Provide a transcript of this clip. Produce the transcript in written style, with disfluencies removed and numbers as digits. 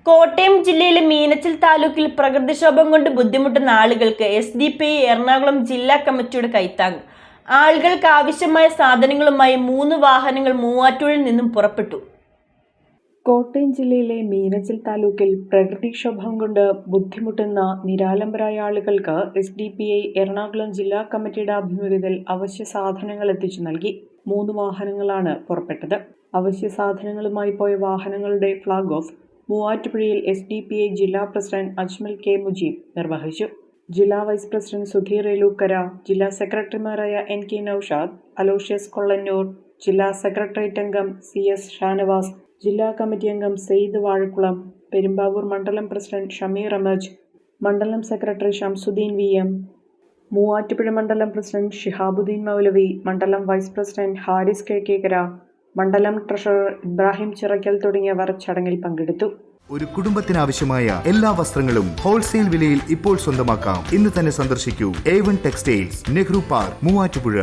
കോട്ടയം ജില്ലയിലെ മീനച്ചിൽ താലൂക്കിൽ പ്രകൃതിക്ഷോഭം കൊണ്ട് ബുദ്ധിമുട്ടുന്ന ആളുകൾക്ക് SDPI എറണാകുളം ജില്ലാ കമ്മിറ്റിയുടെ കൈത്താങ്ങ്. ആളുകൾക്ക് ആവശ്യമായ സാധനങ്ങളുമായി 3 വാഹനങ്ങൾ മൂവാറ്റുപുഴയിൽ നിന്നും പുറപ്പെട്ടു. കോട്ടയം ജില്ലയിലെ മീനച്ചിൽ താലൂക്കിൽ പ്രകൃതിക്ഷോഭം കൊണ്ട് ബുദ്ധിമുട്ടുന്ന നിരാലംബരായ ആളുകൾക്ക് SDPI എറണാകുളം ജില്ലാ കമ്മിറ്റിയുടെ ആഭിമുഖ്യത്തിൽ അവശ്യ സാധനങ്ങൾ എത്തിച്ചു നൽകി. 3 വാഹനങ്ങളാണ് പുറപ്പെട്ടത്. അവശ്യ സാധനങ്ങളുമായി പോയ വാഹനങ്ങളുടെ ഫ്ളാഗ് ഓഫ് മൂവാറ്റുപുഴയിൽ SDPI ജില്ലാ പ്രസിഡന്റ് അജ്മൽ K. മുജീബ് നിർവഹിച്ചു. ജില്ലാ വൈസ് പ്രസിഡന്റ് സുധീർ എലൂക്കര, ജില്ലാ സെക്രട്ടറിമാരായ NK നൌഷാദ്, അലോഷ്യസ് കൊള്ളന്നൂർ, ജില്ലാ സെക്രട്ടേറിയറ്റ് അംഗം CS ഷാനവാസ്, ജില്ലാ കമ്മിറ്റി അംഗം സെയ്ദ് വാഴക്കുളം, പെരുമ്പാവൂർ മണ്ഡലം പ്രസിഡന്റ് ഷമീർ അഹമ്മദ്, മണ്ഡലം സെക്രട്ടറി ഷംസുദ്ദീൻ VM, മൂവാറ്റുപുഴ മണ്ഡലം പ്രസിഡന്റ് ഷിഹാബുദ്ദീൻ മൗലവി, മണ്ഡലം വൈസ് പ്രസിഡന്റ് ഹാരിസ് കിഴക്കേക്കര, മണ്ഡലം ട്രഷറർ ഇബ്രാഹിം ചിറക്കൽ തുടങ്ങിയവർ ചടങ്ങിൽ പങ്കെടുത്തു. ഒരു കുടുംബത്തിനാവശ്യമായ എല്ലാ വസ്ത്രങ്ങളും ഹോൾസെയിൽ വിലയിൽ ഇപ്പോൾ സ്വന്തമാക്കാം. ഇന്ന് തന്നെ സന്ദർശിക്കൂ A1 textiles, Nehru park, Muvattupuzha.